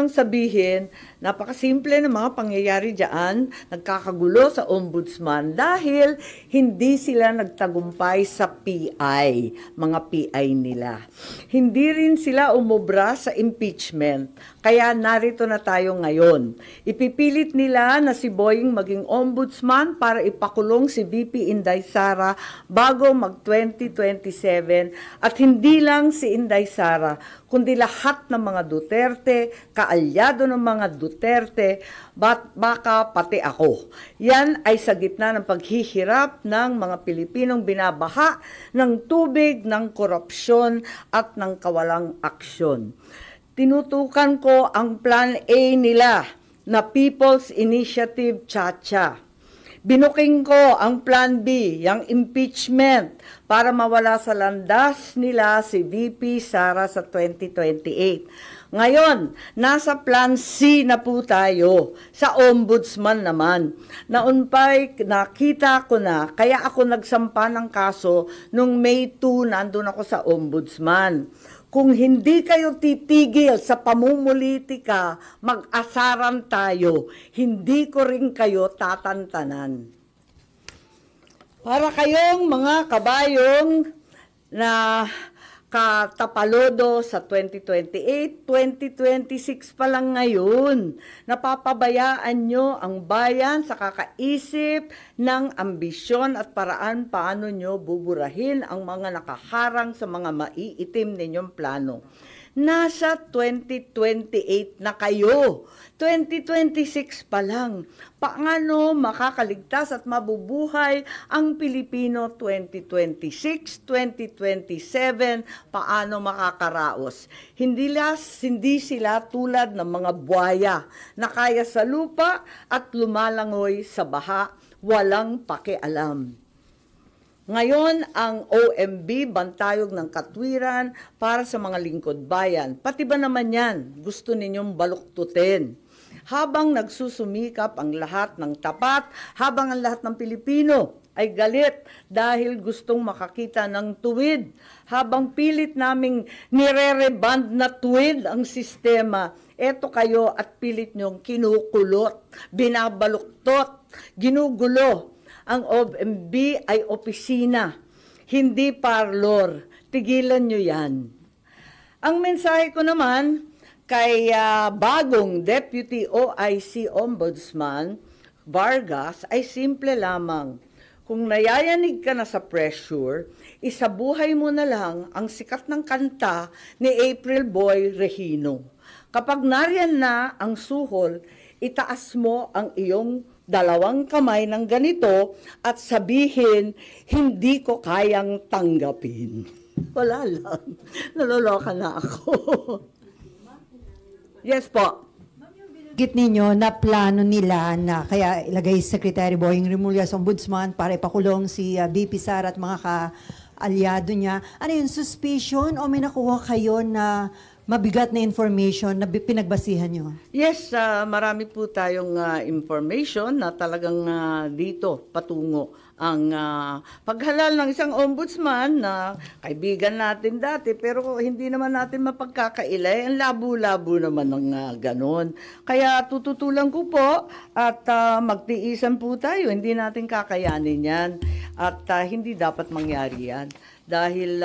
lang sabihin, napakasimple ng mga pangyayari diyan, nagkakagulo sa ombudsman dahil hindi sila nagtagumpay sa PI, mga PI nila. Hindi rin sila umubra sa impeachment, kaya narito na tayo ngayon. Ipipilit nila na si Boying maging ombudsman para ipakulong si VP Inday Sara bago mag-2027 at hindi lang si Inday Sara, kundi lahat ng mga Duterte, kaalyado ng mga Duterte, baka pati ako. Yan ay sa gitna ng paghihirap ng mga Pilipinong binabaha ng tubig, ng korupsyon at ng kawalang aksyon. Tinutukan ko ang Plan A nila na People's Initiative Chacha. Binuking ko ang Plan B, yung impeachment, para mawala sa landas nila si VP Sara sa 2028. Ngayon, nasa Plan C na po tayo, sa ombudsman naman. Noon pa'y nakita ko na, kaya ako nagsampa ng kaso nung May 2, nandun ako sa ombudsman. Kung hindi kayo titigil sa pamumulitika, mag-asaran tayo. Hindi ko rin kayo tatantanan. Para kayong mga kabayong na katapalodo sa 2028, 2026 pa lang ngayon. Napapabayaan nyo ang bayan sa kakaisip ng ambisyon at paraan paano nyo buburahin ang mga nakaharang sa mga maiitim ninyong plano. Nasa 2028 na kayo. 2026 pa lang. Paano makakaligtas at mabubuhay ang Pilipino 2026, 2027? Paano makakaraos? Hindi sila tulad ng mga buhaya na kaya sa lupa at lumalangoy sa baha, walang pakialam. Ngayon, ang OMB, Bantayog ng Katwiran, para sa mga lingkod bayan. Pati ba naman yan, gusto ninyong baluktutin? Habang nagsusumikap ang lahat ng tapat, habang ang lahat ng Pilipino ay galit dahil gustong makakita ng tuwid, habang pilit naming nire-reband na tuwid ang sistema, eto kayo at pilit nyong kinukulot, binabaluktot, ginugulo. Ang OMB ay opisina, hindi parlor. Tigilan nyo yan. Ang mensahe ko naman kay bagong Deputy OIC Ombudsman Vargas ay simple lamang. Kung nayayanig ka na sa pressure, isabuhay mo na lang ang sikat ng kanta ni April Boy Regino. Kapag nariyan na ang suhol, itaas mo ang iyong dalawang kamay ng ganito at sabihin, hindi ko kayang tanggapin. Wala lang. Naloloka na ako. Yes po. Git ninyo na plano nila na kaya ilagay Secretary Boying Remulla sa ombudsman para ipakulong si VP Sara at mga ka-alyado niya. Ano yun, suspicion o may nakuha kayo na mabigat na information na pinagbasihan nyo? Yes, marami po tayong information na talagang dito patungo ang paghalal ng isang ombudsman na kaibigan natin dati pero hindi naman natin mapagkakailay. Ang labo-labo naman ng ganon. Kaya tututulan ko po at magtiisan po tayo. Hindi natin kakayanin yan at hindi dapat mangyari yan. Dahil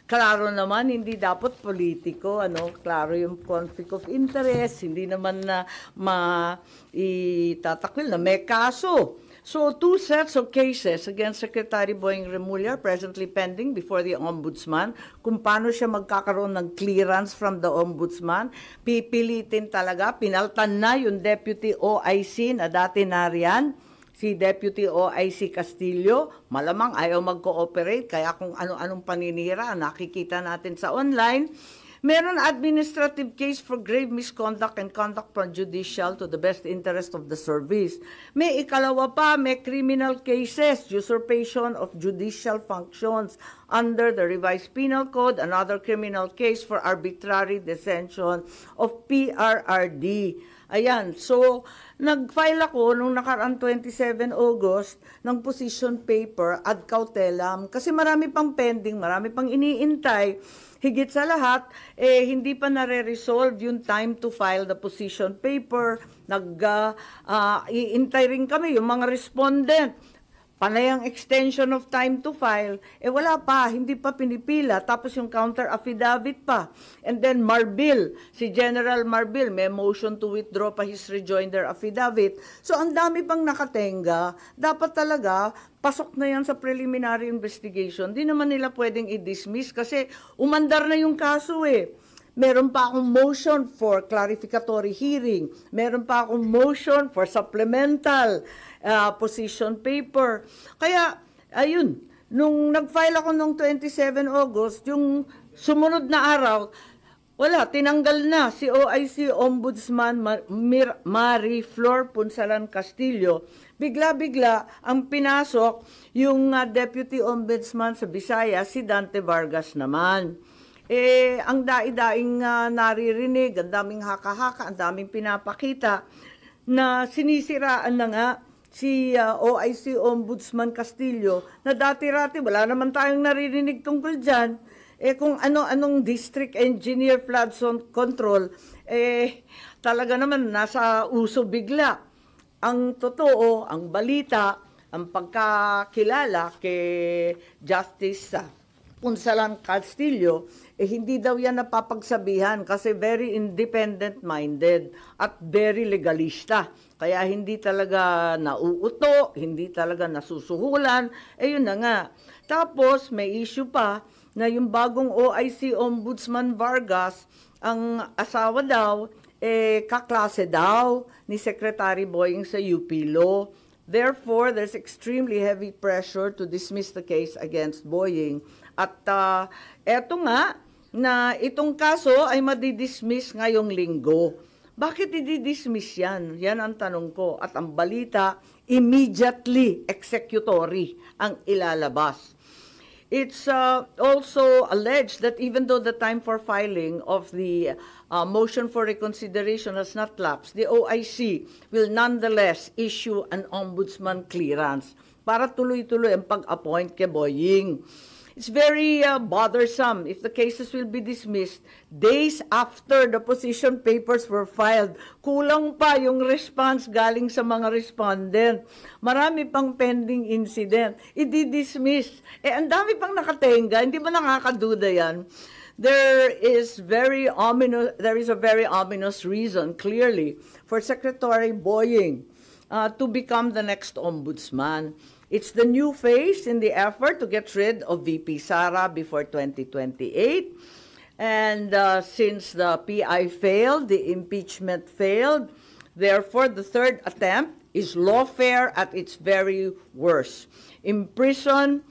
klaro naman hindi dapat politiko, klaro yung conflict of interest, hindi naman na maitatakwil na may kaso. So, 2 sets of cases against Secretary Boying Remulla presently pending before the Ombudsman. Kung paano siya magkakaroon ng clearance from the Ombudsman, pipilitin talaga, pinaltan na yung Deputy OIC na dati nariyan, si Deputy OIC Castillo, malamang ayaw mag-cooperate, kaya kung ano-anong paninira, nakikita natin sa online. Meron administrative case for grave misconduct and conduct prejudicial to the best interest of the service. May ikalawa pa, may criminal cases, usurpation of judicial functions under the revised penal code, another criminal case for arbitrary detention of PRRD. Ayan, so nag-file ako nung nakaraan 27 August ng position paper ad cautelam kasi marami pang pending, marami pang iniintay. Higit sa lahat, hindi pa nare-resolve yung time to file the position paper. Iintay rin kami yung mga respondent. Panay ang extension of time to file, wala pa, hindi pa pinipila, tapos yung counter affidavit pa. And then Marbil, si General Marbil, may motion to withdraw pa his rejoinder affidavit. So ang dami pang nakatenga, dapat talaga, pasok na yan sa preliminary investigation. Di naman nila pwedeng i-dismiss kasi umandar na yung kaso Meron pa akong motion for clarificatory hearing. Meron pa akong motion for supplemental position paper. Kaya, ayun, nung nag-file ako nung 27 August, yung sumunod na araw, wala, tinanggal na si OIC Ombudsman Marie Flor Punsalan Castillo. Bigla-bigla ang pinasok yung Deputy Ombudsman sa Visayas, si Dante Vargas naman. Ang daing naririnig, ang daming haka-haka, ang daming pinapakita na sinisiraan na nga si OIC Ombudsman Castillo na dati-rati wala naman tayong naririnig tungkol dyan. Kung ano-anong district engineer flood zone control, talaga naman nasa uso bigla. Ang totoo, ang balita, ang pagkakilala kay Justice Punsalan Castillo, hindi daw yan napapagsabihan kasi very independent-minded at very legalista. Kaya hindi talaga nauuto, hindi talaga nasusuhulan, yun na nga. Tapos may issue pa na yung bagong OIC Ombudsman Vargas, ang asawa daw, kaklase daw ni Secretary Boying sa UP Law. Therefore, there's extremely heavy pressure to dismiss the case against Boying. At eto nga, na itong kaso ay madidismiss ngayong linggo. Bakit i-dismiss yan? Yan ang tanong ko. At ang balita, immediately executory ang ilalabas. It's also alleged that even though the time for filing of the motion for reconsideration has not lapsed, the OIC will nonetheless issue an ombudsman clearance para tuloy-tuloy ang pag-appoint kay Boying. It's very bothersome if the cases will be dismissed days after the position papers were filed. Kulang pa yung response galing sa mga respondent. Marami pang pending incident. I-dismiss. Ang dami pang nakatenga. Hindi ba nakakaduda yan? There is a very ominous reason, clearly, for Secretary Boying to become the next ombudsman. It's the new phase in the effort to get rid of VP Sara before 2028. And since the PI failed, the impeachment failed, therefore the third attempt is lawfare at its very worst. Imprison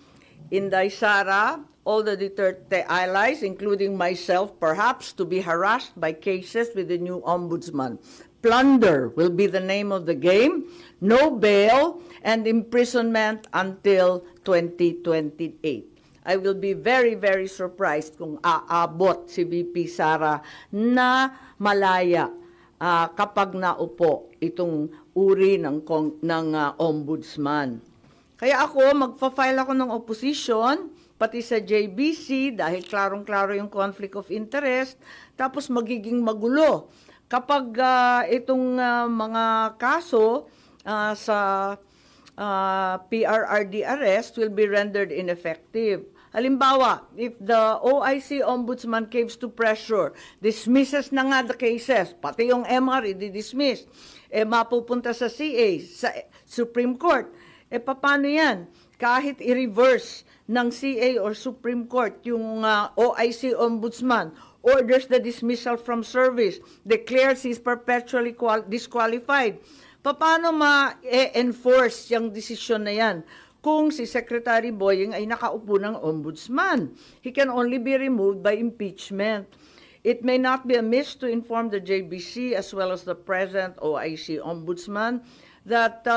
Inday Sara, all the Duterte allies, including myself, perhaps, to be harassed by cases with the new ombudsman. Plunder will be the name of the game, no bail, and imprisonment until 2028. I will be very, very surprised kung aabot si VP Sara na malaya kapag naupo itong uri ng ombudsman. Kaya ako, magpa-file ako ng opposition, pati sa JBC, dahil klarong-klaro yung conflict of interest, tapos magiging magulo. Kapag itong mga kaso sa PRRD arrest will be rendered ineffective. Halimbawa, if the OIC Ombudsman caves to pressure, dismisses na nga the cases, pati yung MR i-dismiss, mapupunta sa CA, sa Supreme Court, paano yan? Kahit i-reverse ng CA or Supreme Court yung OIC Ombudsman, orders the dismissal from service, declares he's perpetually disqualified. Paano ma-enforce yung desisyon na yan kung si Secretary Boying ay nakaupo ng ombudsman? He can only be removed by impeachment. It may not be amiss to inform the JBC as well as the present OIC Ombudsman that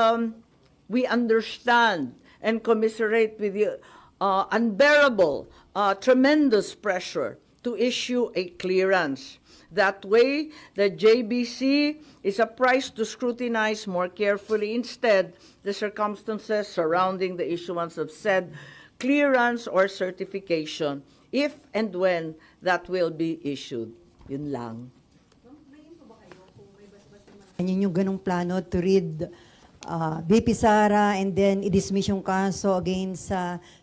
we understand and commiserate with the unbearable, tremendous pressure to issue a clearance. That way, the JBC is apprised to scrutinize more carefully instead the circumstances surrounding the issuance of said clearance or certification, if and when that will be issued. Yun lang. Yan yung ganong plano to read BP Sara and then i-dismiss yung kaso against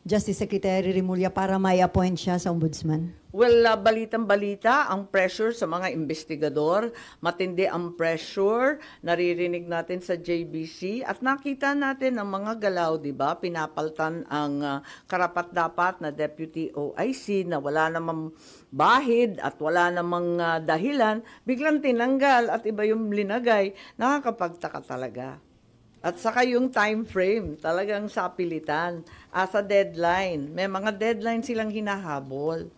Justice Secretary Remulla para may appoint siya sa ombudsman? Well, balitang-balita, ang pressure sa mga investigador, matindi ang pressure, naririnig natin sa JBC, at nakita natin ang mga galaw, di ba? Pinapaltan ang karapat-dapat na Deputy OIC na wala namang bahid at wala namang dahilan, biglang tinanggal at iba yung linagay, nakakapagtaka talaga. At saka yung time frame, talagang sapilitan, as a deadline. May mga deadline silang hinahabol.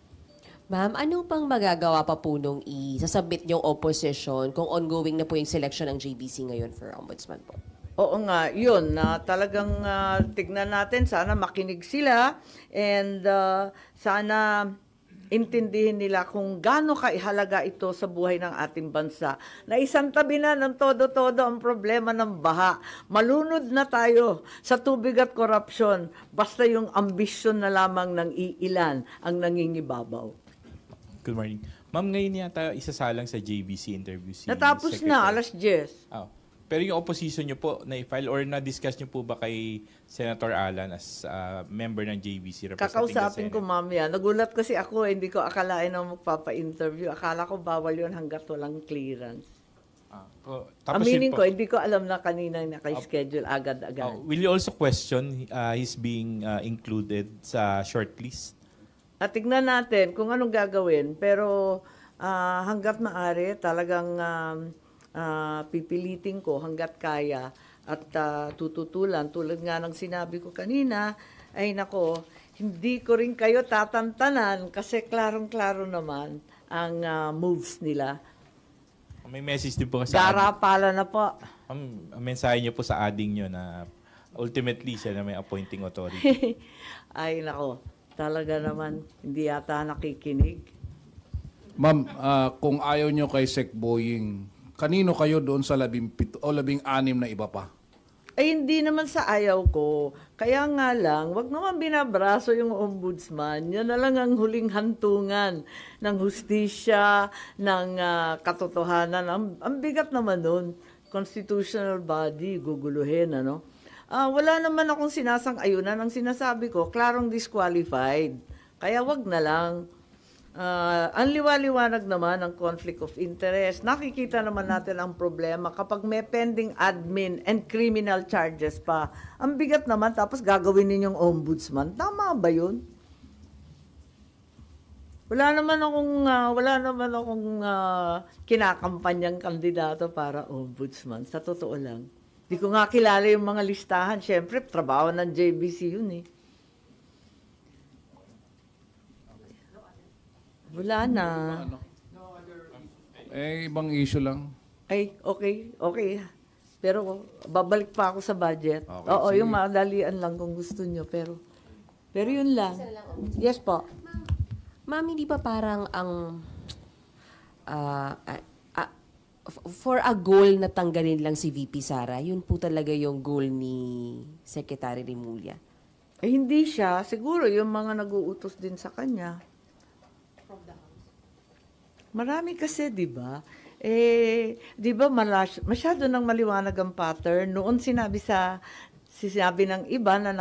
Ma'am, ano pang magagawa pa po nung isasubmit yung opposition kung ongoing na po yung selection ng JBC ngayon for ombudsman po? Oo nga, yun, na talagang tignan natin, sana makinig sila and sana intindihin nila kung gaano kaihalaga ito sa buhay ng ating bansa. Na isang tabi na ng todo-todo ang problema ng baha. Malunod na tayo sa tubig at korupsyon, basta yung ambisyon na lamang ng iilan ang nangingibabaw. Good morning. Ma'am, ngayon yata isasalang sa JBC interview si Natapos Secretary. na, alas 10. Oh. Pero yung opposition nyo po, na-file or na-discuss nyo po ba kay Senator Alan as member ng JBC representing Kakausapin the ko Senate? mamaya. Nagulat kasi ako, hindi ko akalain na magpapa-interview. Akala ko bawal yun hanggat walang clearance. Tapos Aminin yun ko, po, hindi ko alam na kanina naka-schedule agad-agad. will you also question his being included sa shortlist? At tignan natin kung anong gagawin. Pero hanggat maaari, talagang pipilitin ko hanggat kaya at tututulan. Tulad nga ng sinabi ko kanina, ay nako, hindi ko rin kayo tatantanan kasi klarong-klaro naman ang moves nila. May message din po sa Garapala na po. Ma'am, ang mensahe niyo po sa ading niyo na ultimately siya na may appointing authority. Ay nako, talaga naman, hindi yata nakikinig. Ma'am, kung ayaw nyo kay Sec Boying, kanino kayo doon sa 17 o 16 na iba pa? Ay, hindi naman sa ayaw ko. Kaya nga lang, wag naman binabraso yung ombudsman. Yan na lang ang huling hantungan ng hustisya, ng katotohanan. Ang bigat naman nun. Constitutional body, guguluhin, ano? Wala naman akong sinasang-ayunan. Ang sinasabi ko, klarong disqualified. Kaya wag na lang. Ang liwaliwanag naman ang conflict of interest. Nakikita naman natin ang problema kapag may pending admin and criminal charges pa. Ang bigat naman, tapos gagawin ninyong ombudsman. Tama ba yun? Wala naman akong kinakampanyang kandidato para ombudsman. Sa totoo lang. Di ko nga kilala yung mga listahan. Siyempre, trabaho ng JBC yun eh. Wala na. Ibang issue lang. Ay, okay. Pero babalik pa ako sa budget. Okay, Oo, sige. yung madalian lang kung gusto nyo. Pero yun lang. Yes po. Ma'am, hindi ba parang ang for a goal na tanggalin lang si VP Sara, yun po talaga yung goal ni Secretary Remulla? Eh, hindi siya. Siguro yung mga nag-uutos din sa kanya. Marami kasi, di ba? Di ba masyado nang maliwanag ang pattern. Noon sinabi ng iba na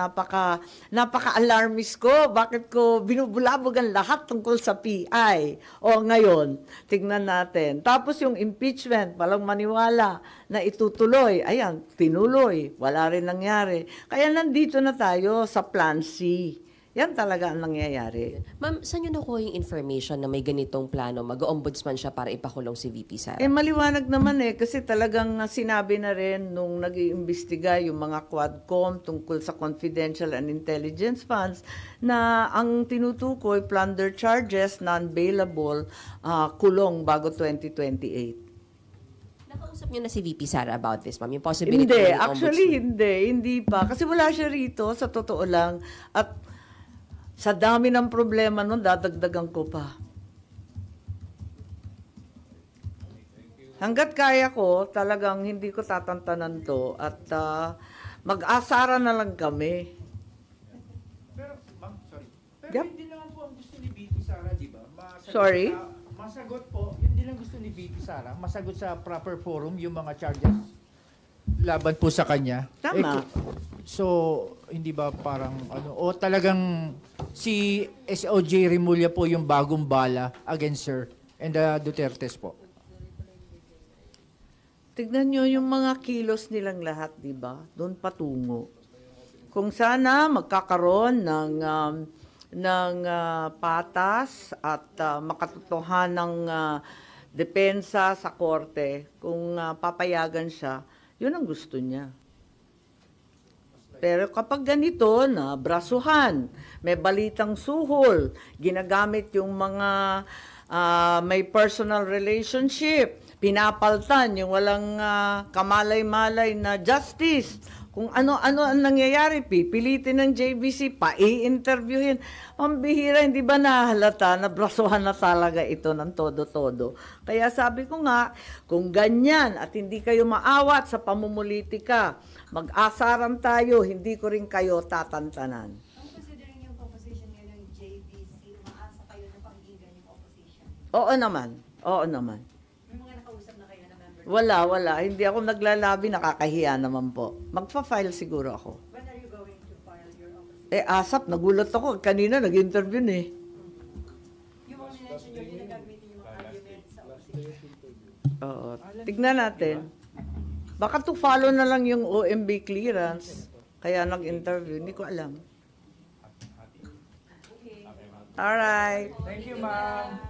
napaka-alarmist ko. Bakit ko binubulabog ang lahat tungkol sa PI? O ngayon, tignan natin. Tapos yung impeachment, walang maniwala na itutuloy. Ayan, tinuloy. Wala rin nangyari. Kaya nandito na tayo sa Plan C. Yan talaga ang nangyayari. Ma'am, saan nyo nakuha yung information na may ganitong plano? Mag-ombudsman siya para ipakulong si VP Sara? Maliwanag naman kasi talagang sinabi na rin nung nag-iimbestiga yung mga Quadcom tungkol sa confidential and intelligence funds na ang tinutukoy, plunder charges, non-bailable, kulong bago 2028. Nakausap nyo na si VP Sara about this, ma'am? Yung possibility Hindi, ng actually ombudsman? hindi pa. Kasi wala siya rito, sa totoo lang. At sa dami ng problema nun, dadagdagan ko pa. Hanggat kaya ko, talagang hindi ko tatantanan to at mag-asara na lang kami. Pero, ma'am, sorry. Pero Yep. hindi naman po ang gusto ni VP Sara, di ba? Sorry? Masagot po, hindi lang gusto ni VP Sara, masagot sa proper forum yung mga charges laban po sa kanya. Tama. So, hindi ba parang ano, o talagang si SOJ Remulla po yung bagong bala against her and the Dutertes po? Tignan nyo yung mga kilos nilang lahat, di ba? Doon patungo. Kung sana magkakaroon ng patas at makatotohanang depensa sa korte, kung papayagan siya, yun ang gusto niya. Pero kapag ganito na brasuhan, may balitang suhol, ginagamit yung mga may personal relationship, pinapaltan yung walang kamalay-malay na justice. Kung ano-ano ang nangyayari, pipilitin ng JBC, pa-i-interviewin. Ang bihira, hindi ba nahalata na brasuhan na talaga ito ng todo-todo? Kaya sabi ko nga, kung ganyan at hindi kayo maawat sa pamumulitika, mag-asaran tayo, hindi ko rin kayo tatantanan. Kung considering yung composition ngayon ng JBC, umaasa kayo na pakinggan yung opposition? Oo naman, oo naman. May mga nakausap na kayo na member? Wala. Hindi ako naglalabi, nakakahiya naman po. Magpa-file siguro ako. When are you going to file your opposition? Asap, nagulat ako. Kanina nag-interview eh. Yung mga minention nyo, yun ang gagamitin yung mga arguments sa opposition. Oo. Tignan natin. Baka to follow na lang yung OMB clearance. Kaya nag-interview. Hindi ko alam. Alright. Thank you, ma'am.